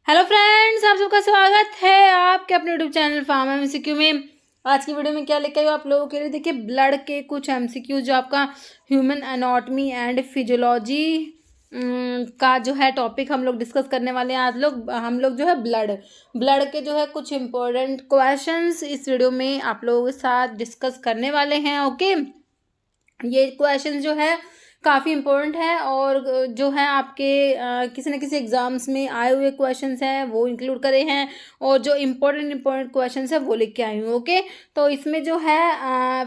Hello friends, आप सबका स्वागत है आपके अपने यूट्यूब चैनल फार्म एमसीक्यू में। आज की वीडियो में क्या लेके आई हूँ आप लोगों के लिए। देखिए, ब्लड के कुछ एमसीक्यू जो आपका ह्यूमन एनाटॉमी एंड फिजियोलॉजी का जो है टॉपिक हम लोग डिस्कस करने वाले हैं। आज हम लोग जो है ब्लड के जो है कुछ इंपॉर्टेंट क्वेश्चंस इस वीडियो में आप लोगों के साथ डिस्कस करने वाले हैं। ओके, ये क्वेश्चन जो है काफ़ी इम्पोर्टेंट है और जो है आपके किसी न किसी एग्ज़ाम्स में आए हुए क्वेश्चंस हैं वो इंक्लूड करे हैं और जो इम्पोर्टेंट क्वेश्चंस है वो लिख के आई हूँ। ओके, तो इसमें जो है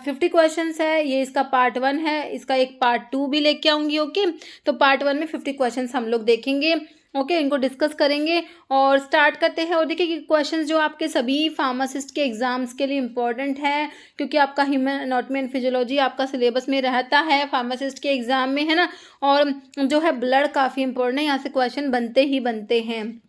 50 क्वेश्चंस है। ये इसका पार्ट 1 है, इसका एक पार्ट 2 भी लेके आऊँगी। ओके, तो पार्ट 1 में 50 क्वेश्चंस हम लोग देखेंगे। ओके, इनको डिस्कस करेंगे और स्टार्ट करते हैं। और देखिए कि क्वेश्चंस जो आपके सभी फार्मासिस्ट के एग्ज़ाम्स के लिए इम्पॉर्टेंट है, क्योंकि आपका ह्यूमन एनाटॉमी एंड फिजियोलॉजी आपका सिलेबस में रहता है फार्मासिस्ट के एग्ज़ाम में, है ना। और जो है ब्लड काफ़ी इंपॉर्टेंट है, यहाँ से क्वेश्चन बनते ही बनते हैं।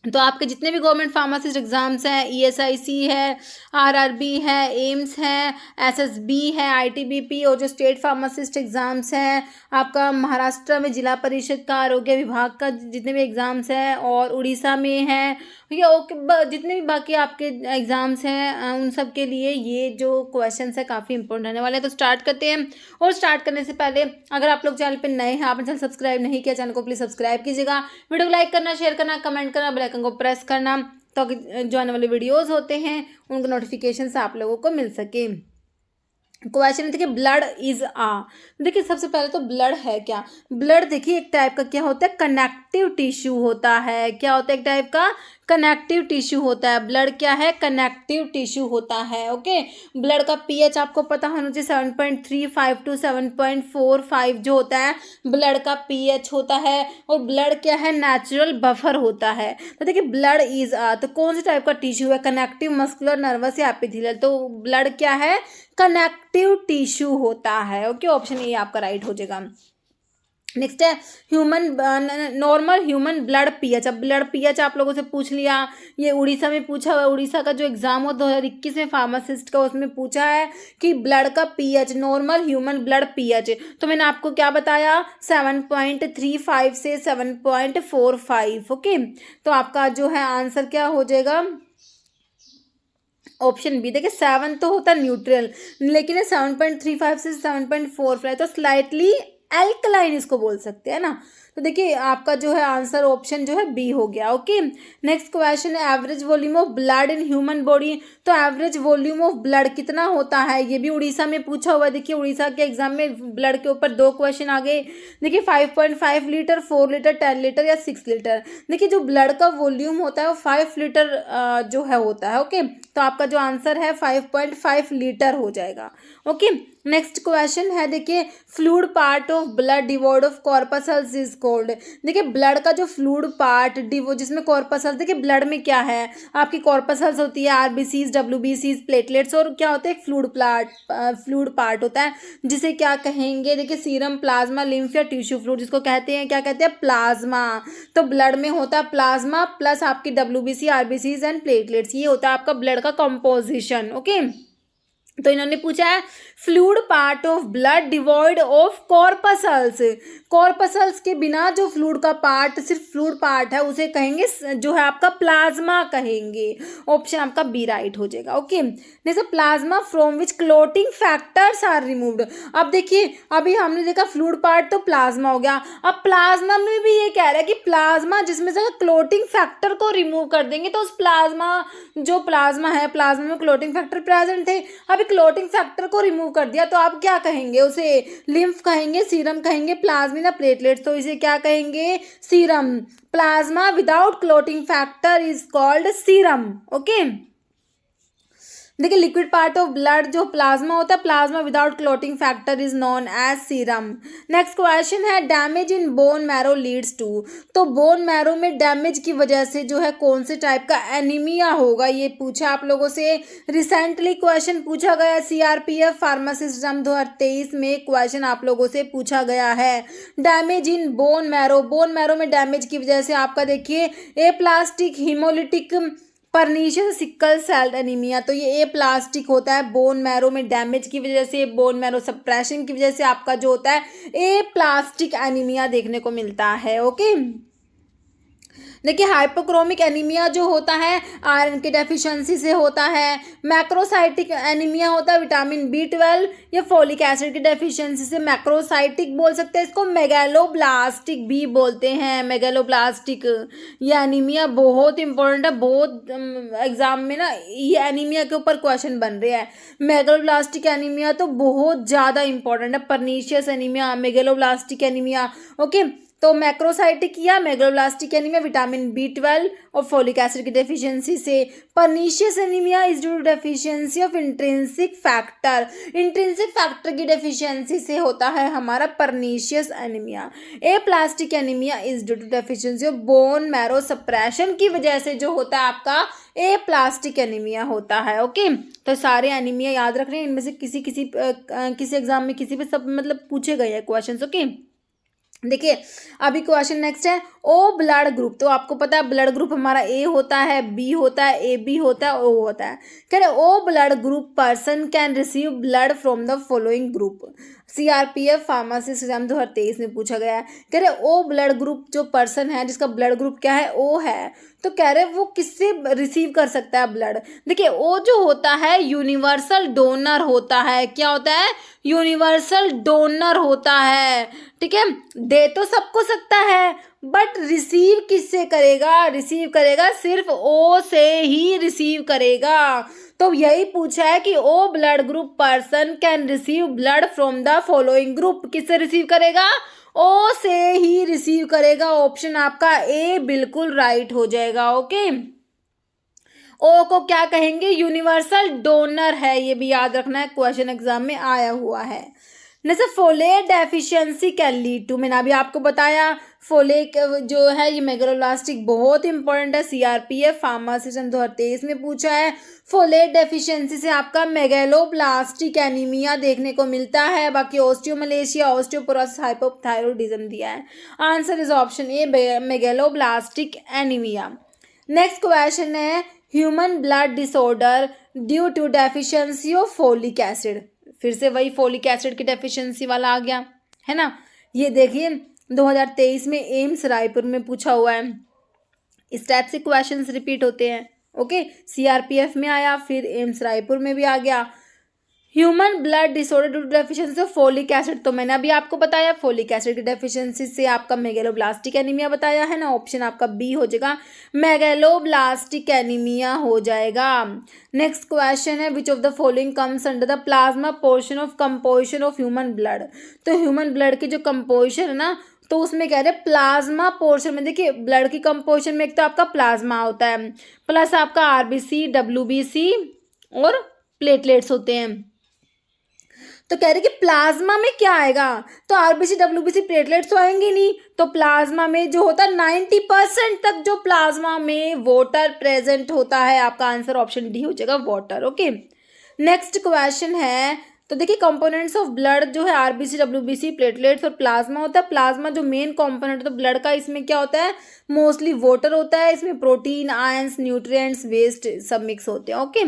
तो आपके जितने भी गवर्नमेंट फार्मासिस्ट एग्ज़ाम्स हैं, ईएसआईसी है, आरआरबी है, एम्स है, एसएसबी है, आईटीबीपी, और जो स्टेट फार्मासिस्ट एग्ज़ाम्स हैं आपका महाराष्ट्र में जिला परिषद का आरोग्य विभाग का जितने भी एग्ज़ाम्स हैं, और उड़ीसा में है, या ओके जितने भी बाकी आपके एग्ज़ाम्स हैं उन सब के लिए ये जो क्वेश्चंस है काफ़ी इंपॉर्टेंट रहने वाले हैं। तो स्टार्ट करते हैं। और स्टार्ट करने से पहले अगर आप लोग चैनल पर नए हैं, आपने चैनल सब्सक्राइब नहीं किया, चैनल को प्लीज़ सब्सक्राइब कीजिएगा। वीडियो को लाइक करना, शेयर करना, कमेंट करना, बेल आइकन को प्रेस करना, ताकि जो आने वाले वीडियोस होते हैं उनके नोटिफिकेशन आप लोगों को मिल सके। क्वेश्चन देखिए, ब्लड इज देखिए सबसे पहले तो ब्लड है क्या। ब्लड देखिए एक टाइप का क्या होता है, कनेक्टिव टिश्यू होता है। क्या होता है, एक टाइप का कनेक्टिव टिश्यू होता है। ब्लड क्या है, कनेक्टिव टिश्यू होता है। ओके, ब्लड का पीएच आपको पता होना चाहिए 7.35 टू 7.45 जो होता है ब्लड का पीएच होता है। और ब्लड क्या है, नेचुरल बफर होता है। तो देखिए ब्लड इज तो कौन से टाइप का टिश्यू है, कनेक्टिव, मस्कुलर, नर्वस या एपिथेलियल। तो ब्लड क्या है, कनेक्टिव टिश्यू होता है। ओके, ऑप्शन ए आपका राइट हो जाएगा। नेक्स्ट है human normal human blood pH. अब ब्लड पीएच आप लोगों से पूछ लिया, ये उड़ीसा में पूछा हुआ है। उड़ीसा का जो एग्जाम हो 2021 में फार्मासिस्ट का, उसमें पूछा है कि ब्लड का pH, normal human blood pH. तो मैंने आपको क्या बताया, 7.35 से 7.45। ओके, तो आपका जो है आंसर क्या हो जाएगा, ऑप्शन बी। देखिए 7 तो होता है न्यूट्रल, लेकिन 7.35 से 7.45 तो स्लाइटली एल्कलाइन इसको बोल सकते हैं ना। तो देखिए आपका जो है आंसर ऑप्शन जो है बी हो गया। ओके, नेक्स्ट क्वेश्चन है average volume of blood in human body. तो एवरेज वॉल्यूम ऑफ ब्लड कितना होता है, ये भी उड़ीसा में पूछा हुआ है। देखिए उड़ीसा के एग्जाम में ब्लड के ऊपर 2 क्वेश्चन आ गए। देखिए 5.5 लीटर, 4 लीटर, 10 लीटर या 6 लीटर। देखिए जो ब्लड का वॉल्यूम होता है वो 5 लीटर जो है होता है। ओके, तो आपका जो आंसर है 5.5 लीटर हो जाएगा। ओके, नेक्स्ट क्वेश्चन है देखिए, fluid part of blood devoid of corpuscles is called. देखिए ब्लड का जो फ्लूइड पार्ट जिसमें कॉर्पसल्स, देखिए ब्लड में क्या है, आपकी कॉर्पसल्स होती है, आरबीसीज, डब्ल्यूबीसीज, प्लेटलेट्स, और क्या होता है फ्लूइड पार्ट होता है, जिसे क्या कहेंगे, देखिए सीरम, प्लाज्मा, लिम्फ या टिश्यू फ्लूइड, जिसको कहते हैं क्या कहते हैं, प्लाज्मा। तो ब्लड में होता है प्लाज्मा प्लस आपकी डब्ल्यूबीसी, आरबीसीज एंड प्लेटलेट्स, ये होता है आपका ब्लड का कंपोजिशन। ओके, तो इन्होंने पूछा है fluid part of blood devoid of corpuscles. Corpuscles के बिना जो फ्लूइड का पार्ट, सिर्फ फ्लूइड पार्ट है, उसे कहेंगे जो है आपका प्लाज्मा कहेंगे। ऑप्शन आपका बी राइट हो जाएगा। ओके, जैसे plasma from which clotting factors are removed. अब देखिए अभी हमने देखा फ्लूइड पार्ट तो प्लाज्मा हो गया, अब प्लाज्मा में भी ये कह रहा है कि प्लाज्मा जिसमें से क्लोटिंग फैक्टर को रिमूव कर देंगे तो उस प्लाज्मा है, प्लाज्मा में क्लोटिंग फैक्टर प्रेजेंट थे, अभी क्लोटिंग फैक्टर को रिमूव कर दिया तो आप क्या कहेंगे, उसे लिम्फ कहेंगे, सीरम कहेंगे, प्लाज्मा या प्लेटलेट्स। तो इसे क्या कहेंगे, serum. Plasma without clotting factor is called serum. Okay, देखिए लिक्विड पार्ट ऑफ ब्लड जो प्लाज्मा होता है, plasma without clotting factor is known as serum. Next question है damage in bone marrow leads to. तो बोन मैरो में damage की वजह से जो है कौन से टाइप का एनीमिया होगा, ये पूछा आप लोगों से। रिसेंटली क्वेश्चन पूछा गया सीआरपीएफ फार्मासिस्ट एग्जाम 2023 में क्वेश्चन आप लोगों से पूछा गया है। डैमेज इन बोन मैरो में डैमेज की वजह से आपका देखिए aplastic haemolytic pernicious sickle cell anaemia. तो ये ए प्लास्टिक होता है बोन मैरो में डैमेज की वजह से, बोन मैरो सप्रेशन की वजह से आपका जो होता है ए प्लास्टिक एनीमिया देखने को मिलता है। ओके, देखिए हाइपोक्रोमिक एनीमिया जो होता है आयरन की डेफिशिएंसी से होता है, मैक्रोसाइटिक एनीमिया होता है विटामिन B12 या फोलिक एसिड की डेफिशिएंसी से, मैक्रोसाइटिक बोल सकते हैं इसको, मेगालोब्लास्टिक भी बोलते हैं, मेगालोब्लास्टिक। ये एनीमिया बहुत इंपॉर्टेंट है, बहुत एग्जाम में ना ये एनीमिया के ऊपर क्वेश्चन बन रहे हैं। मेगालोब्लास्टिक एनीमिया तो बहुत ज़्यादा इंपॉर्टेंट है, pernicious anaemia, megaloblastic anaemia. Okay, तो मैक्रोसाइटिक या मेगालोब्लास्टिक एनीमिया विटामिन B12 और फोलिक एसिड की डेफिशिएंसी से। Pernicious anaemia is due to deficiency of intrinsic factor, intrinsic factor की डेफिशिएंसी से होता है हमारा pernicious anaemia. Aplastic anaemia is due to deficiency of bone marrow suppression की वजह से जो होता है आपका एप्लास्टिक एनीमिया होता है। ओके, तो सारे एनीमिया याद रख रहे हैं, इनमें से किसी एग्जाम में किसी पे सब मतलब पूछे गए हैं क्वेश्चन। ओके, देखिए अभी क्वेश्चन नेक्स्ट है, ओ ब्लड ग्रुप। तो आपको पता है ब्लड ग्रुप हमारा ए होता है, बी होता है, AB होता है, O होता है। कह रहे O blood group person can receive blood from the following group. CRPF pharmacist exam 2023 में पूछा गया है। कह रहे ओ ब्लड ग्रुप जो पर्सन है जिसका ब्लड ग्रुप क्या है, O है, तो कह रहे वो किससे रिसीव कर सकता है ब्लड। देखिए O जो होता है यूनिवर्सल डोनर होता है। क्या होता है? यूनिवर्सल डोनर होता है। ठीक है, दे तो सबको सकता है बट रिसीव किससे करेगा? रिसीव करेगा सिर्फ O से ही रिसीव करेगा। तो यही पूछा है कि O blood group person can receive blood from the following group. किससे रिसीव करेगा? O से ही रिसीव करेगा। ऑप्शन आपका A बिल्कुल राइट हो जाएगा। ओके, O को क्या कहेंगे? यूनिवर्सल डोनर है, ये भी याद रखना है, क्वेश्चन एग्जाम में आया हुआ है। जैसे folate deficiency can lead to, मैंने अभी आपको बताया फोलेट जो है ये मेगालोब्लास्टिक बहुत इंपॉर्टेंट है, CRPF फार्मासिस्ट 2023 में पूछा है। फोलेट डेफिशिएंसी से आपका मेगालोब्लास्टिक एनीमिया देखने को मिलता है। बाकी ऑस्टियोमलेशिया, ऑस्टियोपोरोसिस, हाइपोथायरॉयडिज्म दिया है। Answer is option A megaloblastic anaemia. Next question है, human blood disorder due to deficiency of folic acid. फिर से वही फोलिक एसिड की डेफिशिएंसी वाला आ गया है ना। ये देखिए 2023 में एम्स रायपुर में पूछा हुआ है। इस टाइप से क्वेश्चंस रिपीट होते हैं। ओके, CRPF में आया, फिर एम्स रायपुर में भी आ गया। Human blood disorder due to deficiency of folic acid, तो मैंने अभी आपको बताया फोलिक एसिड की डेफिशिएंसी से आपका मेगालोब्लास्टिक एनीमिया बताया है ना। ऑप्शन आपका बी हो जाएगा, मेगालोब्लास्टिक एनीमिया हो जाएगा। नेक्स्ट क्वेश्चन है, which of the following comes under the plasma portion of composition of human blood. तो ह्यूमन ब्लड की जो कंपोजिशन है ना, तो उसमें कह रहे हैं प्लाज्मा पोर्शन में। देखिए ब्लड की कंपोजिशन में एक तो आपका प्लाज्मा होता है, प्लस आपका RBC, WBC और प्लेटलेट्स होते हैं। तो कह रहे कि प्लाज्मा में क्या आएगा? तो RBC, WBC, प्लेटलेट्स तो आएंगे नहीं, तो प्लाज्मा में जो होता है 90% तक जो प्लाज्मा में वाटर प्रेजेंट होता है। आपका आंसर ऑप्शन डी हो जाएगा, वाटर। ओके, नेक्स्ट क्वेश्चन है, तो देखिए कंपोनेंट्स ऑफ ब्लड जो है RBC, WBC, प्लेटलेट्स और प्लाज्मा होता है। प्लाज्मा जो मेन कंपोनेंट है तो ब्लड का, इसमें क्या होता है? मोस्टली वाटर होता है। इसमें प्रोटीन, आयंस, न्यूट्रिएंट्स, वेस्ट सब मिक्स होते हैं। ओके,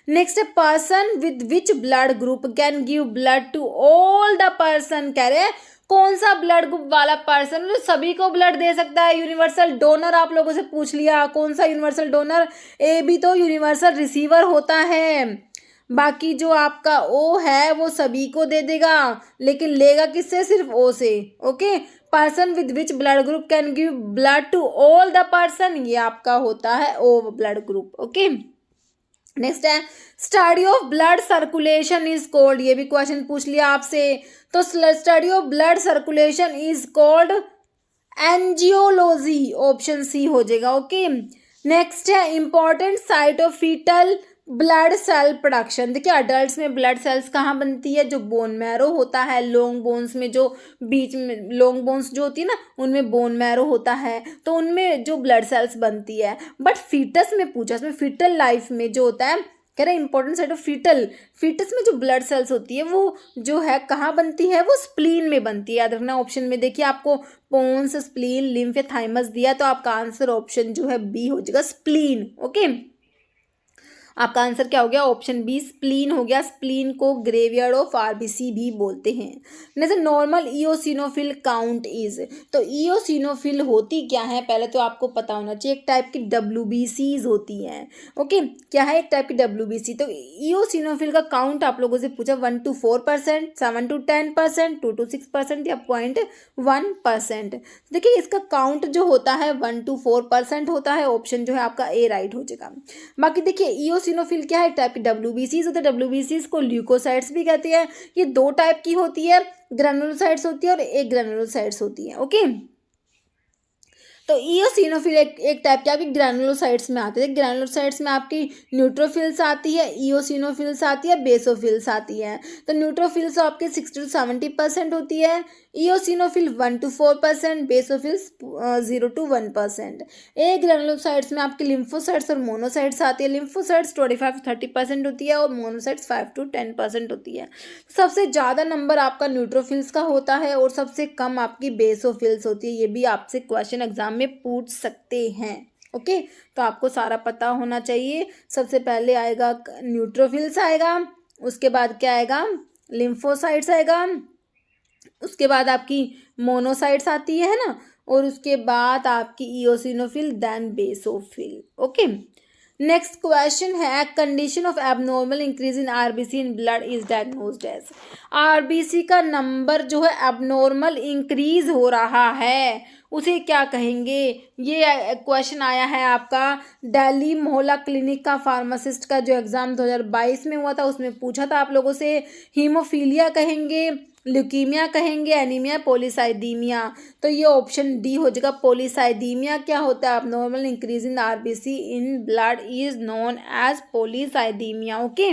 नेक्स्ट है, person with which blood group can give blood to all the person. कह रहे हैं कौन सा ब्लड ग्रुप वाला पर्सन जो सभी को ब्लड दे सकता है? यूनिवर्सल डोनर आप लोगों से पूछ लिया, कौन सा यूनिवर्सल डोनर? AB तो यूनिवर्सल रिसीवर होता है। बाकी जो आपका O है वो सभी को दे देगा, लेकिन लेगा किससे? सिर्फ O से। Okay, person with which blood group can give blood to all the person, ये आपका होता है O blood group. Okay, next है, study of blood circulation is called. ये भी क्वेश्चन पूछ लिया आपसे, तो study of blood circulation is called angiology. Option C हो जाएगा। ओके, नेक्स्ट है, important site of foetal blood cell production. देखिए अडल्ट में ब्लड सेल्स कहाँ बनती है? जो बोन मैरो होता है, लॉन्ग बोन्स में, जो बीच में लॉन्ग बोन्स जो होती है ना, उनमें बोन मैरो होता है, तो उनमें जो ब्लड सेल्स बनती है। बट फीटस में पूछा, इसमें फीटल लाइफ में जो होता है, कह रहे इंपॉर्टेंट साइट ऑफ फीटस में जो ब्लड सेल्स होती है वो जो है कहाँ बनती है? वो स्प्लीन में बनती है। याद रखना, ऑप्शन में देखिए आपको पोन्स, स्प्लीन, लिम्फ या थाइमस दिया, तो आपका आंसर ऑप्शन जो है बी हो जाएगा, स्प्लीन। ओके, आपका आंसर क्या हो गया, ऑप्शन बी स्प्लीन हो गया। स्प्लीन को ग्रेवयार्ड ऑफ आरबीसी भी बोलते हैं। जैसे नॉर्मल इओसिनोफिल काउंट इज, तो इओसिनोफिल होती क्या है, पहले तो आपको पता होना चाहिए। एक टाइप की डब्ल्यूबीसीज होती हैं। ओके, क्या है, एक टाइप की डब्ल्यूबीसी। तो इओसिनोफिल का काउंट आप लोगों से पूछा 1 to 4%, 7 to 10%, 2 to 6% या 0.1%। देखिए इसका काउंट जो होता है 1 to 4% होता है। ऑप्शन जो है आपका ए राइट हो जाएगा। बाकी देखिए इओसिनोफिल क्या है, टाइप की डब्ल्यूबीसीज होते हैं। डब्ल्यूबीसीज को ल्यूकोसाइट्स भी कहते हैं। ये दो टाइप की होती है, ग्रेनुलोसाइट्स होती है और एक ग्रेनुलोसाइट्स होती है। ओके, तो इओसिनोफिल एक टाइप की आपकी ग्रैनुलोसाइट्स में आती है। ग्रैनुलोसाइट्स में आपकी न्यूट्रोफिल्स आती है, इओसिनोफिल्स आती है, बेसोफिल्स आती है। तो न्यूट्रोफिल्स आपके 60 to 70% होती है, eosinophil 1 to 4%, basophils 0 to 1%। A granulocytes में आपके लिम्फोसाइट्स और मोनोसाइट्स आती है। लिम्फोसाइट्स 25 to 30% होती है और मोनोसाइट्स 5 to 10% होती है। सबसे ज़्यादा नंबर आपका न्यूट्रोफिल्स का होता है और सबसे कम आपकी बेसोफिल्स होती है। ये भी आपसे क्वेश्चन एग्जाम में पूछ सकते हैं। ओके, तो आपको सारा पता होना चाहिए। सबसे पहले आएगा न्यूट्रोफिल्स आएगा, उसके बाद क्या आएगा, लिम्फोसाइट्स आएगा, उसके बाद आपकी मोनोसाइट्स आती है ना, और उसके बाद आपकी eosinophil, then basophil. Okay, next question है, condition of abnormal increase in RBC in blood is diagnosed as. RBC का नंबर जो है एबनॉर्मल इंक्रीज हो रहा है, उसे क्या कहेंगे। ये क्वेश्चन आया है आपका दिल्ली मोहल्ला क्लिनिक का फार्मासिस्ट का जो एग्ज़ाम 2022 में हुआ था, उसमें पूछा था आप लोगों से। हीमोफीलिया कहेंगे, ल्यूकीमिया कहेंगे, एनीमिया, पॉलीसाइदीमिया। तो ये ऑप्शन डी हो जाएगा। पॉलीसाइदीमिया क्या होता है, abnormal increase in RBC in blood is known as polycythaemia. Okay,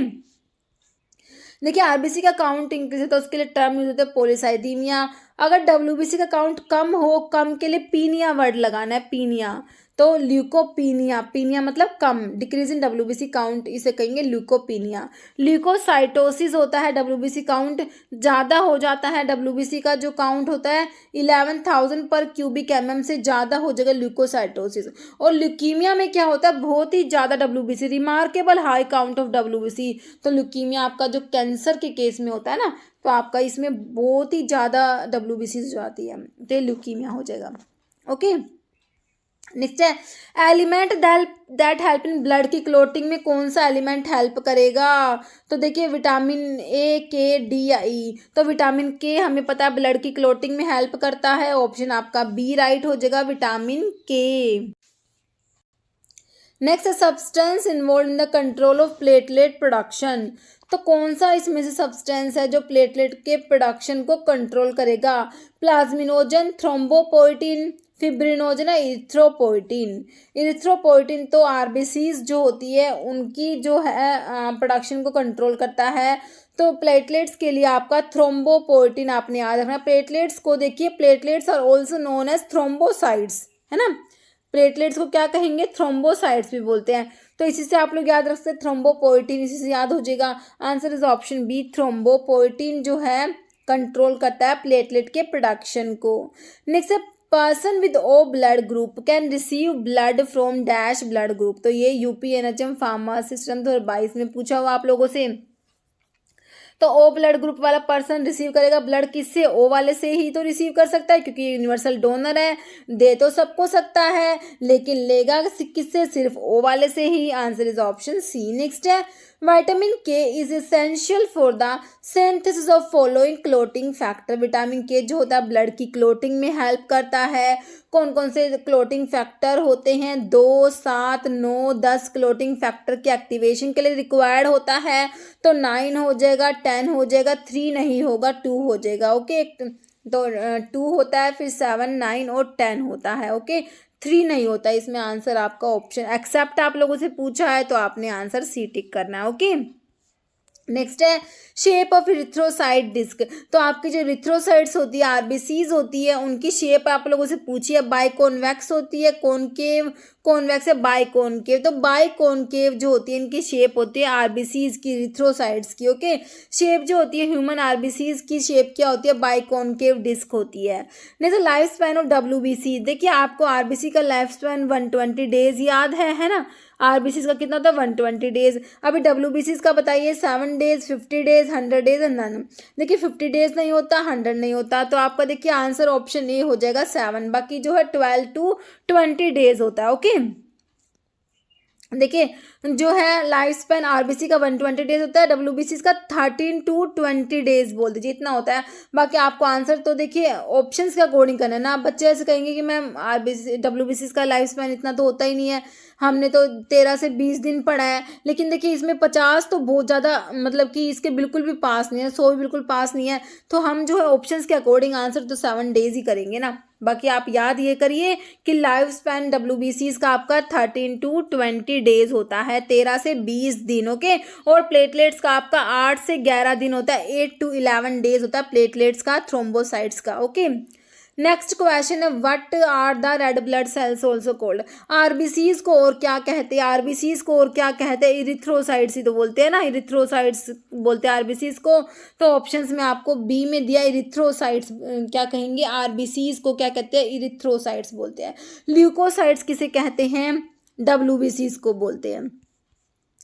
देखिए आरबीसी का काउंट इंक्रीज होता है, उसके लिए टर्म यूज होता है पॉलीसाइदीमिया। अगर डब्ल्यूबीसी का काउंट कम हो, कम के लिए पीनिया वर्ड लगाना है, पीनिया। तो ल्यूकोपीनिया, पीनिया मतलब कम, डिक्रीज इन डब्ल्यूबीसी काउंट, इसे कहेंगे ल्यूकोपीनिया। ल्यूकोसाइटोसिस होता है, डब्ल्यूबीसी काउंट ज़्यादा हो जाता है। डब्ल्यूबीसी का जो काउंट होता है 11,000 पर क्यूबिक mm से ज़्यादा हो जाएगा ल्यूकोसाइटोसिस। और ल्यूकीमिया में क्या होता है, बहुत ही ज़्यादा WBC, remarkable high count of WBC. तो ल्यूकीमिया आपका जो कैंसर के केस में होता है ना, तो आपका इसमें बहुत ही ज़्यादा डब्ल्यूबीसी हो जाती है, तो ल्यूकीमिया हो जाएगा। ओके, नेक्स्ट है element that help in blood की क्लोटिंग में कौन सा एलिमेंट हेल्प करेगा। तो देखिए विटामिन ए, के, डी या ई। तो विटामिन के हमें पता है ब्लड की क्लोटिंग में हेल्प करता है। ऑप्शन आपका बी राइट हो जाएगा, विटामिन के। नेक्स्ट है substance involve in the control of platelet production. तो कौन सा इसमें से सब्सटेंस है जो प्लेटलेट के प्रोडक्शन को कंट्रोल करेगा। प्लाज्मिनोजन, थ्रोम्बोपोइटिन, फिब्रिनोजन या इरिथ्रोपोइटिन। इरिथ्रोपोइटिन तो आरबीसीज जो होती है उनकी जो है प्रोडक्शन को कंट्रोल करता है। तो प्लेटलेट्स के लिए आपका थ्रोम्बोपोइटिन आपने याद रखना। प्लेटलेट्स को देखिए, platelets are also known as thrombocytes, है ना। प्लेटलेट्स को क्या कहेंगे, थ्रोम्बोसाइट्स भी बोलते हैं। तो इसी से आप लोग याद रख सकते हैं थ्रोम्बोपोइटिन, इसी से याद हो जाएगा। Answer is option B, thrombopoietin जो है कंट्रोल करता है प्लेटलेट के प्रोडक्शन को। नेक्स्ट है person with O blood group can receive blood from dash blood group. तो ये यूपीएनएचएम फार्मा सिस्टम 2022 में पूछा हुआ आप लोगों से। तो ओ ब्लड ग्रुप वाला पर्सन रिसीव करेगा ब्लड किससे, ओ वाले से ही तो रिसीव कर सकता है, क्योंकि यूनिवर्सल डोनर है। दे तो सबको सकता है, लेकिन लेगा किससे, सिर्फ ओ वाले से ही। Answer is option C. Next है vitamin K is essential for the synthesis of following clotting factor. Vitamin K जो होता है ब्लड की क्लोटिंग में हेल्प करता है। कौन कौन से क्लोटिंग फैक्टर होते हैं, 2, 7, 9, 10 क्लोटिंग फैक्टर के एक्टिवेशन के लिए रिक्वायर्ड होता है। तो 9 हो जाएगा, 10 हो जाएगा, 3 नहीं होगा, 2 हो जाएगा। ओके, तो 2 होता है, फिर 7, 9 और 10 होता है। ओके, 3 नहीं होता। इसमें आंसर आपका ऑप्शन एक्सेप्ट आप लोगों से पूछा है तो आपने आंसर सी टिक करना है। ओके, नेक्स्ट है शेप ऑफ इरिथ्रोसाइट डिस्क। तो आपकी जो इरिथ्रोसाइट्स होती है, आरबीसीज होती है, उनकी शेप आप लोगों से पूछी है। बाइकॉन्वेक्स होती है, कॉनकेव, कॉन्वेक्स है, बाइकॉनकेव। तो बाइकॉनकेव जो होती है इनकी शेप होती है आरबीसीज की, इरिथ्रोसाइट्स की। ओके, शेप जो होती है ह्यूमन आरबीसीज की शेप क्या होती है, बाइकॉनकेव डिस्क होती है। नहीं तो लाइफ स्पैन ऑफ डब्ल्यूबीसी, देखिए आपको आरबीसी का लाइफ स्पैन 120 डेज याद है ना। आरबीसी का कितना होता है 120 डेज। अभी डब्ल्यूबीसी का बताइए 7 days, 50 days, 100 days and none. देखिए 50 डेज नहीं होता, 100 नहीं होता, तो आपका देखिए आंसर ऑप्शन ए हो जाएगा 7। बाकी जो है 12 to 20 डेज होता है। ओके, देखिए जो है लाइफ स्पैन आरबीसी का 120 डेज होता है, डब्ल्यूबीसी का 13 to 20 डेज बोल दीजिए, इतना होता है। बाकी आपको आंसर तो देखिए ऑप्शंस के अकॉर्डिंग करना है ना। आप बच्चे ऐसे कहेंगे कि मैम आरबीसी डब्ल्यूबीसी का लाइफ स्पैन इतना तो होता ही नहीं है, हमने तो 13 से 20 दिन पढ़ा है। लेकिन देखिए इसमें 50 तो बहुत ज़्यादा, मतलब कि इसके बिल्कुल भी पास नहीं है, 100 भी बिल्कुल पास नहीं है। तो हम जो है ऑप्शंस के अकॉर्डिंग आंसर तो 7 डेज ही करेंगे ना। बाकी आप याद ये करिए कि लाइफ स्पैन डब्ल्यूबीसी का आपका 13 to 20 डेज होता है, 13 से 20 दिन। ओके, और प्लेटलेट्स का आपका 8 से 11 दिन होता है, 8 to 11 डेज होता है प्लेटलेट्स का, थ्रोम्बोसाइट्स का। ओके, नेक्स्ट क्वेश्चन है what are the red blood cells also called. RBCs को और क्या कहते हैं, आरबीसीज को और क्या कहते हैं, इरिथ्रोसाइट्स ही तो बोलते हैं ना, इरिथ्रोसाइट्स बोलते हैं आरबीसीज को। तो ऑप्शंस में आपको बी में दिया इरिथ्रोसाइट्स, क्या कहेंगे आरबीसीज को क्या कहते हैं, इरिथ्रोसाइट्स बोलते हैं। ल्यूकोसाइट्स किसे कहते हैं, डब्ल्यूबीसीज को बोलते हैं।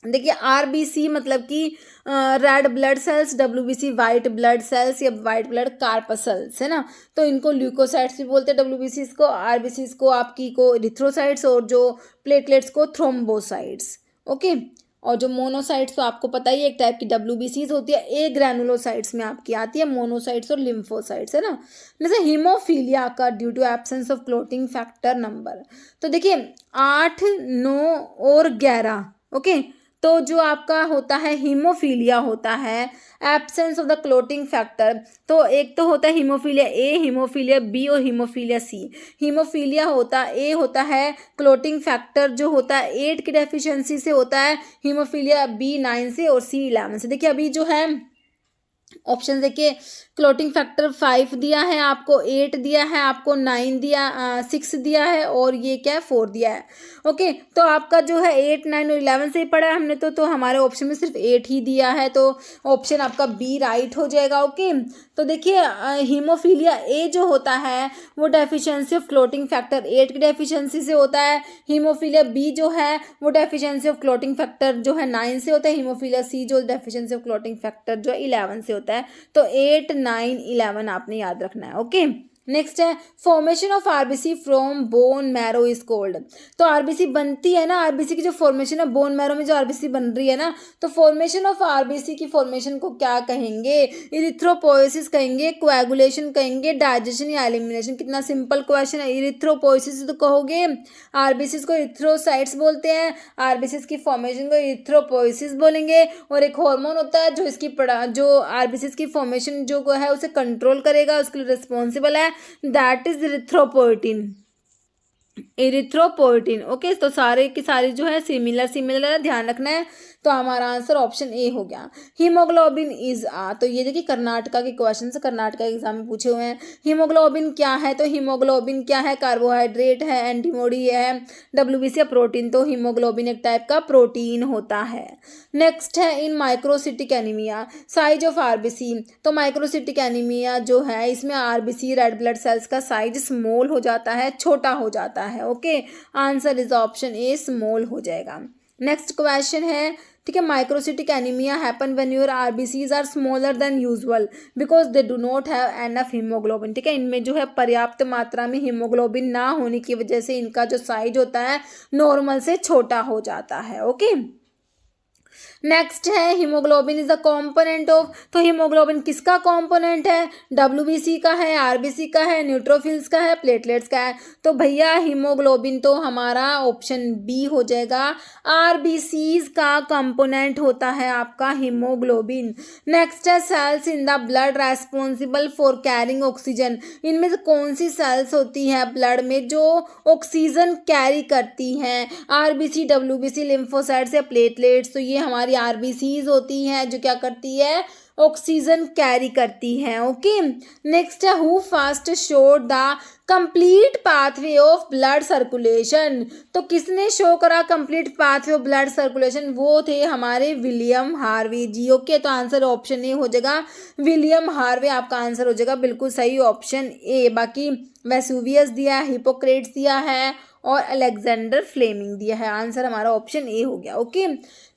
देखिए आरबीसी मतलब कि red blood sales, WBC white blood cells या वाइट ब्लड कार्पसल्स है ना। तो इनको ल्यूकोसाइट्स भी बोलते हैं डब्ल्यूबीसी को, आरबीसी को आपकी को इरिथ्रोसाइट्स और जो प्लेटलेट्स को थ्रोम्बोसाइट्स। ओके, और जो मोनोसाइट्स तो आपको पता ही एक टाइप की डब्ल्यूबीसीज होती है, ए ग्रैनुलोसाइट्स में आपकी आती है मोनोसाइट्स और लिम्फोसाइट्स है ना। जैसे हीमोफीलिया का due to absence of clotting factor number, तो देखिए 8, 9 और 11। ओके, तो जो आपका होता है हीमोफीलिया होता है absence of the clotting factor, तो एक तो होता है हीमोफीलिया ए, हीमोफीलिया बी और हीमोफीलिया सी। हीमोफीलिया होता ए होता है क्लोटिंग फैक्टर जो होता है 8 की डेफिशिएंसी से होता है, हीमोफीलिया बी 9 से और सी 11 से। देखिए अभी जो है ऑप्शन देखिए क्लोटिंग फैक्टर 5 दिया है आपको, 8 दिया है आपको, 9 दिया 6 दिया है और ये क्या है 4 दिया है। ओके, तो आपका जो है 8, 9 और 11 से ही पढ़ा है हमने, तो हमारे ऑप्शन में सिर्फ 8 ही दिया है, तो ऑप्शन आपका बी राइट हो जाएगा। ओके, तो देखिए हीमोफीलिया ए जो होता है वो डेफिशिएंसी ऑफ क्लोटिंग फैक्टर 8 की डेफिशिएंसी से होता है, हीमोफीलिया बी जो है वो डेफिशिएंसी ऑफ क्लोटिंग फैक्टर जो है 9 से होता है, हीमोफीलिया सी जो डेफिशिएंसी ऑफ क्लोटिंग फैक्टर जो है 11 से होता है। तो 8, 9, 11 आपने याद रखना है। ओके, नेक्स्ट है formation of RBC from bone marrow is cold. तो आरबीसी बनती है ना, आरबीसी की जो फॉर्मेशन है बोन मैरो में जो आरबीसी बन रही है ना, तो फॉर्मेशन ऑफ आरबीसी की फॉर्मेशन को क्या कहेंगे, इरिथ्रोपोइसिस कहेंगे, कोएगुलेशन कहेंगे, डाइजेशन या एलिमिनेशन। कितना सिंपल क्वेश्चन है। इरिथ्रोपोइसिस तो कहोगे, आरबीसी को इरिथ्रोसाइट्स बोलते हैं, आरबीसी की फॉर्मेशन को इरिथ्रोपोइसिस बोलेंगे। और एक हार्मोन होता है जो इसकी जो आरबीसी की फॉर्मेशन जो है उसे कंट्रोल करेगा, उसके लिए रिस्पॉन्सिबल है, that is erythropoietin. Erythropoietin. Okay, तो सारे की सारी जो है सिमिलर है, ध्यान रखना है। तो हमारा आंसर ऑप्शन ए हो गया। हीमोग्लोबिन इज तो ये देखिए कर्नाटका के क्वेश्चन से कर्नाटका एग्जाम में पूछे हुए हैं। हीमोग्लोबिन क्या है, तो हीमोग्लोबिन क्या है, कार्बोहाइड्रेट है, एंटीबॉडी है, डब्ल्यूबीसी प्रोटीन। तो हीमोग्लोबिन एक टाइप का प्रोटीन होता है। नेक्स्ट है in microcytic anaemia size of RBC. तो माइक्रोसिटिक एनीमिया जो है इसमें आरबीसी रेड ब्लड सेल्स का साइज स्मॉल हो जाता है, छोटा हो जाता है। Okay, answer is option A small हो जाएगा। नेक्स्ट क्वेश्चन है, ठीक है, microcytic anaemia happen when your RBCs are smaller than usual because they do not have enough haemoglobin. ठीक है, इनमें जो है पर्याप्त मात्रा में हीमोग्लोबिन ना होने की वजह से इनका जो साइज होता है नॉर्मल से छोटा हो जाता है। ओके, नेक्स्ट है haemoglobin is a component of. तो हीमोग्लोबिन किसका कॉम्पोनेंट है, डब्ल्यूबीसी का है, आरबीसी का है, न्यूट्रोफिल्स का है, प्लेटलेट्स का है। तो भैया हीमोग्लोबिन तो हमारा ऑप्शन बी हो जाएगा, आरबीसीज का कंपोनेंट होता है आपका हीमोग्लोबिन। नेक्स्ट है cells in the blood responsible for carrying oxygen. इनमें से कौन सी सेल्स होती है ब्लड में जो ऑक्सीजन कैरी करती हैं, आरबीसी, डब्ल्यूबीसी, लिम्फोसाइट्स या प्लेटलेट्स। तो ये हमारी आरबीसीज होती हैं जो क्या करती है, ऑक्सीजन कैरी करती हैं। ओके, नेक्स्ट है who fast showed the complete pathway of blood circulation. तो किसने शो करा complete pathway of blood circulation, वो थे हमारे विलियम हार्वे जी। ओके, तो आंसर ऑप्शन ए हो जाएगा, विलियम हार्वे आपका आंसर हो जाएगा बिल्कुल सही ऑप्शन ए। बाकी वेसुवियस दिया है, हिपोक्रेट्स दिया है और अलेक्जेंडर फ्लेमिंग दिया है। आंसर हमारा ऑप्शन ए हो गया। Okay,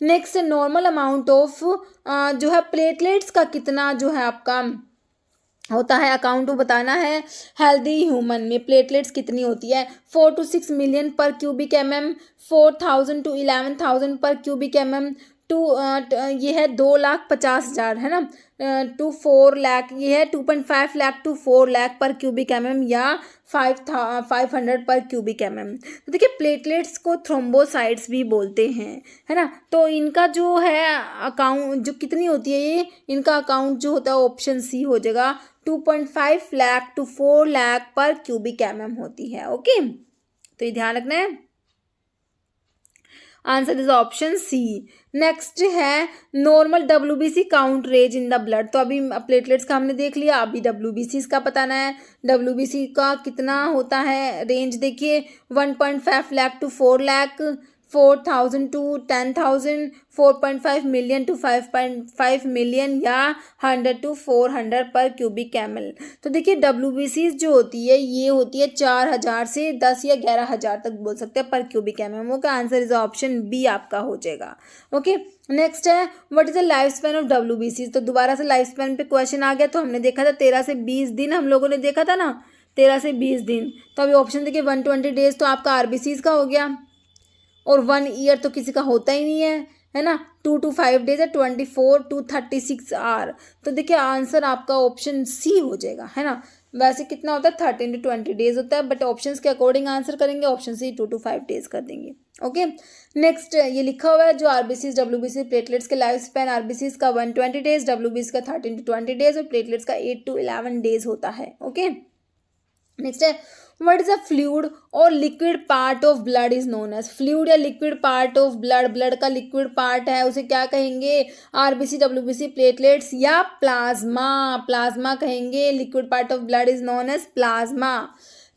next normal amount of जो है प्लेटलेट्स का कितना जो है आपका होता है अकाउंट वो बताना है। हेल्दी ह्यूमन में प्लेटलेट्स कितनी होती है 4 to 6 मिलियन पर क्यूबिक mm, 4,000 to 11,000 पर क्यूबिक mm, ये है 2,50,000 है ना, टू 4 लाख, ये है 2.5 लाख टू 4 लाख पर क्यूबिक mm या 500 पर क्यूबिक mm। तो देखिए प्लेटलेट्स को थ्रोम्बोसाइट्स भी बोलते हैं, है ना। तो इनका जो है अकाउंट जो कितनी होती है ये, इनका अकाउंट जो होता है ऑप्शन सी हो जाएगा, 2.5 लाख टू 4 लाख पर क्यूबिक mm होती है। ओके, तो ये ध्यान रखना है। Answer is option C. Next है normal WBC count range in the blood. तो अभी प्लेटलेट्स का हमने देख लिया, अभी WBC का बताना है। WBC का कितना होता है रेंज, देखिए 1.5 lakh to 4 lakh, 4,000 to 10,000, 4.5 million to 5.5 million या 100 टू 400 पर क्यूबिक mm। तो देखिए WBC जो होती है ये होती है 4,000 से 10 या 11,000 तक बोल सकते हैं पर क्यूबिक mm। वो का आंसर इज ऑप्शन बी आपका हो जाएगा। ओके, नेक्स्ट है what is the life span of WBC। तो दोबारा से लाइफ स्पैन पे क्वेश्चन आ गया। तो हमने देखा था 13 से 20 दिन हम लोगों ने देखा था ना, 13 से 20 दिन। तो अभी ऑप्शन देखिए 120 डेज तो आपका RBCs का हो गया, और 1 ईयर तो किसी का होता ही नहीं है ना। 2 to 5 डेज है, 24 to 36 आवर। तो देखिए आंसर आपका ऑप्शन सी हो जाएगा, है ना। वैसे कितना होता है 13 to 20 डेज होता है, बट ऑप्शंस के अकॉर्डिंग आंसर करेंगे, ऑप्शन सी 2 to 5 डेज कर देंगे। ओके, नेक्स्ट ये लिखा हुआ है जो RBCs WBC प्लेटलेट्स के लाइफ स्पैन, RBCs का 120 डेज, WBC का 13 to 20 डेज और प्लेटलेट्स का 8 to 11 डेज होता है। ओके, नेक्स्ट है व्हाट इज अ फ्लूइड और liquid part of blood is known as. Fluid या liquid part of blood, blood का लिक्विड पार्ट है उसे क्या कहेंगे, RBC WBC प्लेटलेट्स या प्लाज्मा। प्लाज्मा कहेंगे, liquid part of blood is known as plasma.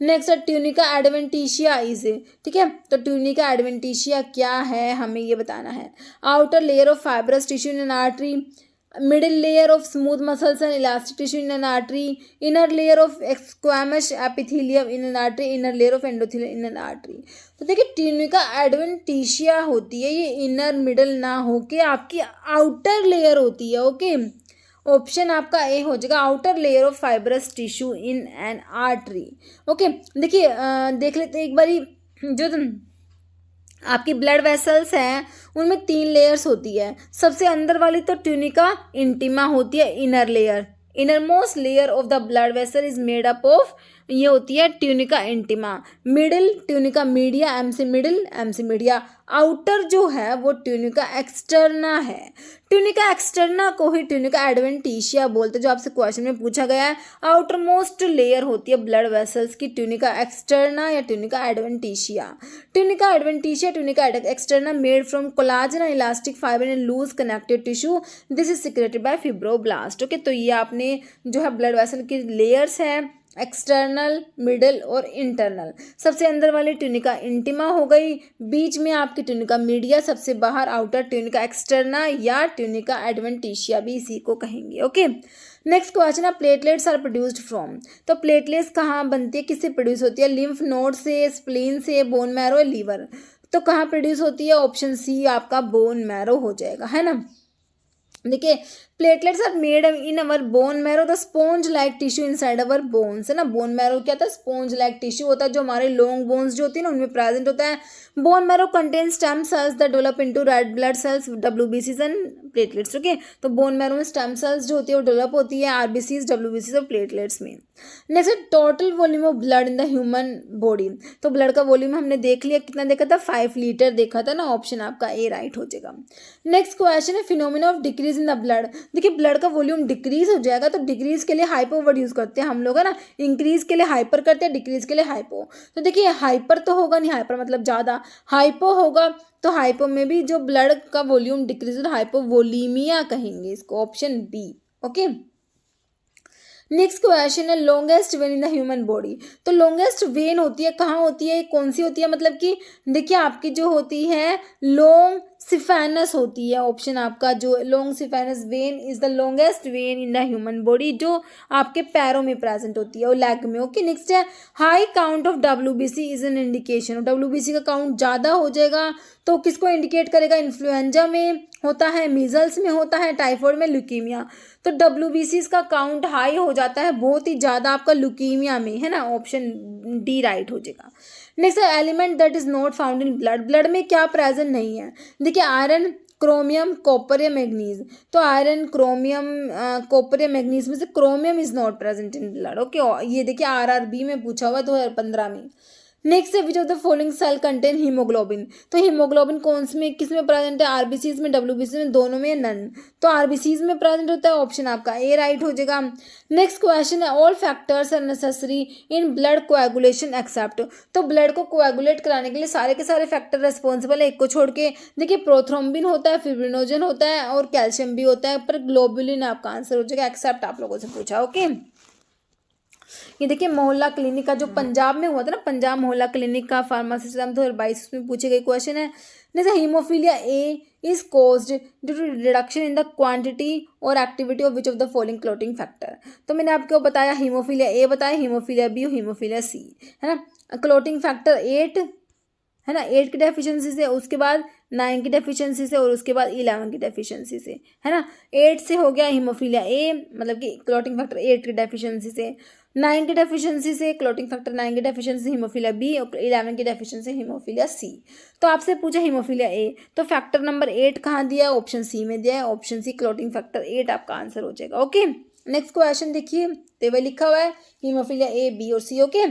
Next है ट्यूनिका एडवेंटिशिया इज, ठीक है। तो ट्यूनिका एडवेंटिशिया क्या है हमें ये बताना है। Outer layer of fibrous tissue in an artery, middle layer of smooth muscles and elastic tissue in an artery, inner layer of squamous epithelium in an artery, inner layer of endothelium in an artery। तो देखिए tunica adventitia होती है ये inner middle ना होके आपकी outer layer होती है। ओके, ऑप्शन आपका ए हो जाएगा, outer layer of fibrous tissue in an artery. Okay, देखिए देख लेते हैं एक बारी, जो आपकी ब्लड वेसल्स हैं उनमें 3 लेयर्स होती है। सबसे अंदर वाली तो ट्यूनिका इंटीमा होती है, inner layer. Innermost layer of the blood vessel is made up of, ये होती है tunica intima. Middle tunica media, M से मिडिल, एम से मीडिया। आउटर जो है वो ट्यूनिका एक्सटर्ना है। ट्यूनिका एक्सटर्ना को ही ट्यूनिका एडवेंटिशिया बोलते हैं, जो आपसे क्वेश्चन में पूछा गया है। आउटर मोस्ट लेयर होती है ब्लड वेसल्स की ट्यूनिका एक्सटर्ना या tunica adventitia. Tunica adventitia, tunica externa made from collagen and elastic fibre in loose connective tissue, this is secreted by fibroblast. Okay, तो ये आपने जो है ब्लड वेसल की लेयर्स है, एक्सटर्नल, मिडल और इंटरनल। सबसे अंदर वाली ट्यूनिका इंटीमा हो गई, बीच में आपकी ट्यूनिका मीडिया, सबसे बाहर आउटर ट्यूनिका एक्सटर्ना या ट्यूनिका एडवेंटिशिया भी इसी को कहेंगे। ओके, नेक्स्ट क्वेश्चन है प्लेटलेट्स आर प्रोड्यूस्ड फ्रॉम। तो प्लेटलेट्स कहाँ बनती है, किससे प्रोड्यूस होती है, लिम्फ नोड से, स्प्लीन से, बोन मैरो, लीवर। तो कहाँ प्रोड्यूस होती है, ऑप्शन सी आपका बोन मैरो हो जाएगा, है ना। देखिए platelets are made in our bone marrow the sponge like tissue inside our bones, है ना। बोन मैरो क्या था, स्पॉन्ज लाइक टिश्यू होता है जो हमारे लॉन्ग बोन्स जो होती है ना उनमें प्रेजेंट होता है। Bone marrow contain stem cells that develop into red blood sales, WBCs and platelets. Okay, तो बोन मैरो में स्टेम सेल्स जो होती है वो डेवलप होती है RBCs, WBCs और प्लेटलेट्स में। Next total volume of blood in the human body. तो ब्लड का वॉल्यूम हमने देख लिया, कितना देखा था, 5 लीटर देखा था ना। ऑप्शन आपका ए राइट हो जाएगा। नेक्स्ट क्वेश्चन है phenomena of decrease in the blood. देखिए ब्लड का वॉल्यूम डिक्रीज हो जाएगा तो डिक्रीज के लिए हाइपो वर्ड यूज करते हैं हम लोग, है ना। इंक्रीज के लिए हाइपर करते हैं, डिक्रीज के लिए हाइपो। तो देखिए हाइपर तो होगा नहीं, हाइपर मतलब ज़्यादा, हाइपो होगा तो हाइपो में भी जो ब्लड का वॉल्यूम डिक्रीज हो हाइपोवोलीमिया कहेंगे इसको, option B. Okay, next question है longest vein in the human body. तो लॉन्गेस्ट वेन होती है कहाँ होती है, कौन सी होती है, मतलब कि देखिए आपकी जो होती है लॉन्ग सिफेनस होती है। ऑप्शन आपका जो long saphenous when is the longest vein in the human body, जो आपके पैरों में प्रेजेंट होती है और लेग में। ओके, नेक्स्ट है high count of WBC is an indication. WBC का काउंट ज़्यादा हो जाएगा तो किसको इंडिकेट करेगा? इन्फ्लुएंजा में होता है, मीजल्स में होता है, टाइफॉइड में, ल्यूकीमिया। तो WBC का काउंट हाई हो जाता है बहुत ही ज़्यादा आपका ल्यूकीमिया में, है ना। ऑप्शन डी राइट हो जाएगा। नेक्स्ट है element that is not found in blood. Blood में क्या प्रेजेंट नहीं है? देखिए आयरन, क्रोमियम, कॉपर या मैग्नीज। तो आयरन, क्रोमियम, कॉपर या मैग्नीज में से chromium is not present in blood. Okay, ये देखिए RRB में पूछा हुआ 2015 में। नेक्स्ट है which of the following cell contain haemoglobin. तो हीमोग्लोबिन कौन से में किस में प्रेजेंट है? RBCs में, WBC में, दोनों में, नन। तो RBCs में प्रेजेंट होता है। ऑप्शन आपका ए राइट हो जाएगा। नेक्स्ट क्वेश्चन है all factors are necessary in blood coagulation except. तो ब्लड को कोएगुलेट कराने के लिए सारे के सारे फैक्टर रेस्पॉन्सिबल है, एक को छोड़ के। देखिए प्रोथ्रोम्बिन होता है, फिब्रिनोजन होता है और कैल्शियम भी होता है, पर ग्लोबुलिन आपका आंसर हो जाएगा। एक्सेप्ट आप लोगों से पूछा। ओके, ये देखिए मोहल्ला क्लिनिक का जो पंजाब में हुआ था ना, पंजाब मोहल्ला क्लिनिक का फार्मासी एग्जाम 2022 में पूछे गए क्वेश्चन है। जैसे haemophilia A is caused due to reduction in the quantity और activity of which of the following clotting factor. तो मैंने आपको बताया हीमोफीलिया ए बताया, हीमोफीलिया बी, हीमोफीलिया सी, है ना। क्लोटिंग फैक्टर 8 है ना, 8 की डेफिशिएंसी से, उसके बाद 9 की डेफिशिएंसी से और उसके बाद 11 की डेफिशिएंसी से, है ना। 8 से हो गया हीमोफीलिया ए, मतलब कि क्लोटिंग फैक्टर 8 की डेफिशिएंसी से, 9 की डेफिशिएंसी से क्लोटिंग फैक्टर 9 की डेफिशिएंसी हीमोफीलिया बी और 11 की डेफिशिएंसी हीमोफीलिया सी। तो आपसे पूछा हीमोफीलिया ए, तो फैक्टर नंबर 8 कहाँ दिया है? ऑप्शन सी में दिया है। ऑप्शन सी क्लोटिंग फैक्टर 8 आपका आंसर हो जाएगा। ओके, नेक्स्ट क्वेश्चन देखिए, टेबल लिखा हुआ है हीमोफीलिया ए, बी और सी। ओके,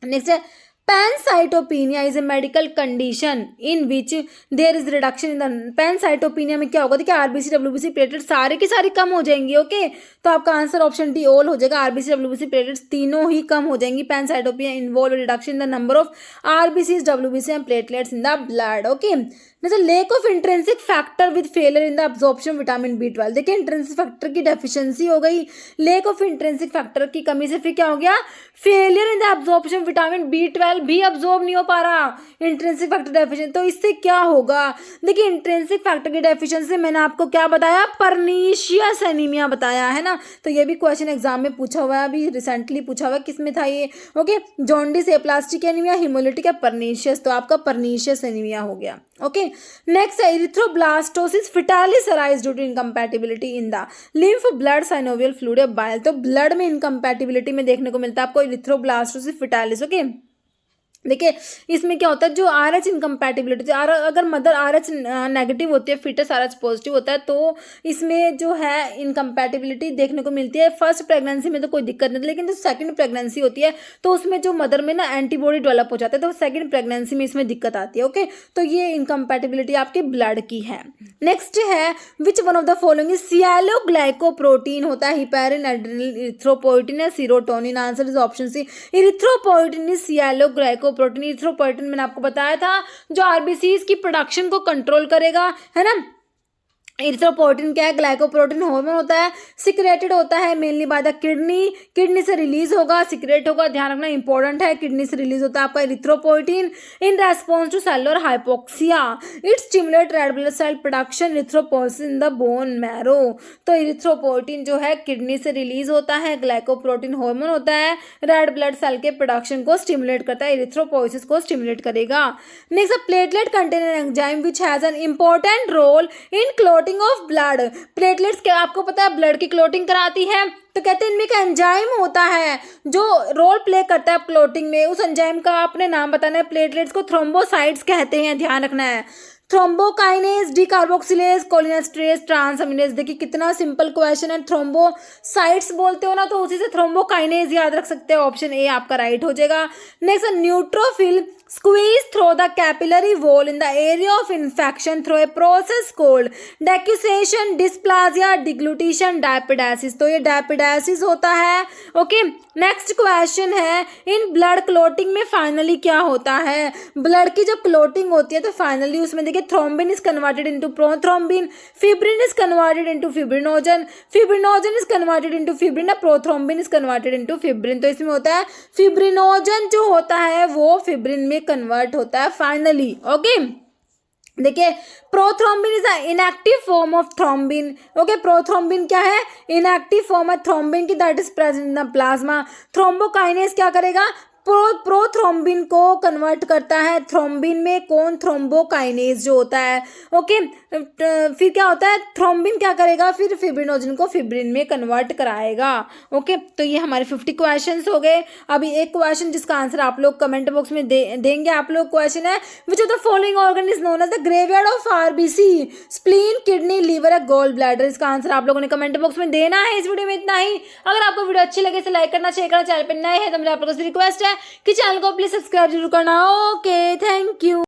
नेक्स्ट है pancytopenia is a medical condition in which there is reduction in the. Pancytopenia में क्या होगा? देखिए RBC, WBC प्लेटलेट सारे की सारी कम हो जाएंगी। ओके, तो आपका आंसर ऑप्शन डी ऑल हो जाएगा। RBC, WBC प्लेटलेट्स तीनों ही कम हो जाएंगी। Pancytopenia involve reduction in the number of RBCs, WBC and platelets in the blood. Okay, जैसे lack of intrinsic factor with failure in the absorption vitamin B12। देखिए intrinsic factor की deficiency हो गई, lake of intrinsic factor की कमी से फिर क्या हो गया? Failure in the absorption vitamin B12 भी अब्जॉर्ब नहीं हो पा रहा, इंट्रिंसिक फैक्टर डेफिशिएंसी। तो इससे क्या होगा? देखिए इंट्रिंसिक फैक्टर की डेफिशिएंसी मैंने आपको क्या बताया? परनीशियस एनीमिया बताया, है ना। तो ये भी क्वेश्चन एग्जाम में पूछा हुआ है, अभी रिसेंटली पूछा हुआ है। किस में था ये? Okay, jaundice, aplastic anaemia, haemolytic या परनीशियस। तो आपका परनीशियस एनीमिया हो गया। ओके, नेक्स्ट है erythroblastosis fetalis arise due to incompatibility in the lymph, blood, synovial fluid या बाइल। तो ब्लड में इनकम्पैटिबिलिटी में देखने को मिलता है आपको इरिथ्रोब्लास्टोसिस फेटालिस। ओके, देखिए इसमें क्या होता है, जो RH इनकम्पैटिबिलिटी, अगर मदर RH नेगेटिव होती है, फीटस RH पॉजिटिव होता है, तो इसमें जो है इनकम्पैटिबिलिटी देखने को मिलती है। फर्स्ट प्रेगनेंसी में तो कोई दिक्कत नहीं, लेकिन जो सेकंड प्रेगनेंसी होती है तो उसमें जो मदर में ना एंटीबॉडी डेवलप हो जाता है, तो सेकंड प्रेगनेंसी में इसमें दिक्कत आती है। ओके, तो ये इनकम्पैटिबिलिटी आपके ब्लड की है। नेक्स्ट है which one of the following is sialoglycoprotein होता है? हिपेरिन, एड्रिनल, इरिथ्रोपोइटिन या serotonin. Answer is option C, erythropoietin is sialoglycoprotein. Erythropoietin मैंने आपको बताया था जो RBCs की प्रोडक्शन को कंट्रोल करेगा, है ना। इरिथ्रोपोइटिन क्या है? ग्लाइकोप्रोटीन हार्मोन होता है, सिक्रेटेड होता है mainly by the kidney, kidney से रिलीज होगा, सिक्रेट होगा, ध्यान रखना इंपॉर्टेंट है। किडनी से रिलीज होता है आपका erythropoietin in response to cellular hypoxia. It stimulate red blood cell production, erythropoiesis in the bone marrow. तो इरिथ्रोपोइटिन जो है किडनी से रिलीज होता है, ग्लाइकोप्रोटीन हार्मोन होता है, रेड ब्लड सेल के प्रोडक्शन को स्टिमुलेट करता है, इरिथ्रोपोइसिस को स्टिमुलेट करेगा। Next, platelet contain an enzyme which has an important role in clotting of blood. Platelets के आपको पता है ब्लड की क्लोटिंग कराती है, तो कहते हैं इनमें एक एंजाइम होता है जो रोल प्ले करता है क्लोटिंग में। उस एंजाइम का आपने नाम बताना है। प्लेटलेट्स को थ्रोम्बोसाइट्स कहते हैं, ध्यान रखना है। Thrombokinase, decarboxylase, cholinesterase, transaminase. देखिए कितना सिंपल क्वेश्चन है। थ्रोम्बोसाइट्स बोलते हो ना, तो उसी से थ्रोम्बोकाइनेज याद रख सकते हैं। ऑप्शन ए आपका राइट हो जाएगा। Next, neutrophil squeeze through the capillary wall in the area of infection through a process called decussation, dysplasia, deglutition, diapedesis। तो ये diapedesis होता है। ओके, नेक्स्ट क्वेश्चन है इन ब्लड क्लोटिंग में फाइनली क्या होता है? ब्लड की जब क्लोटिंग होती है तो फाइनली उसमें देखिए thrombin is converted into prothrombin, fibrin is converted into fibrinogen, fibrinogen is converted into fibrin, prothrombin is converted into fibrin. तो इसमें होता है फिब्रिनोजन जो होता है वो फिब्रिन में कन्वर्ट होता है फाइनली। ओके, देखिए prothrombin is a inactive form of thrombin. Okay, prothrombin क्या है? इनएक्टिव फॉर्म है थ्रोम्बिन की, that is present in the plasma. Thrombokinase क्या करेगा? प्रोथ्रोम्बिन को कन्वर्ट करता है थ्रोम्बिन में। कौन? थ्रोम्बोकाइनेस जो होता है। ओके, फिर क्या होता है? थ्रोम्बिन क्या करेगा? फिर फिब्रिनोजन को फिब्रिन में कन्वर्ट कराएगा। ओके, तो ये हमारे 50 क्वेश्चंस हो गए। अभी एक क्वेश्चन जिसका आंसर आप लोग कमेंट बॉक्स में देंगे आप लोग। क्वेश्चन है which of the following organ is known as the graveyard of RBC? Spleen, kidney, liver, gall bladder. इसका आंसर आप लोगों ने कमेंट बॉक्स में देना है। इस वीडियो में इतना ही। अगर आपको वीडियो अच्छी लगे तो लाइक करना, शेयर करना, चैनल पर नए हैं तो मेरे आप लोगों से रिक्वेस्ट है कि चैनल को प्लीज सब्सक्राइब जरूर करना। Okay, thank you.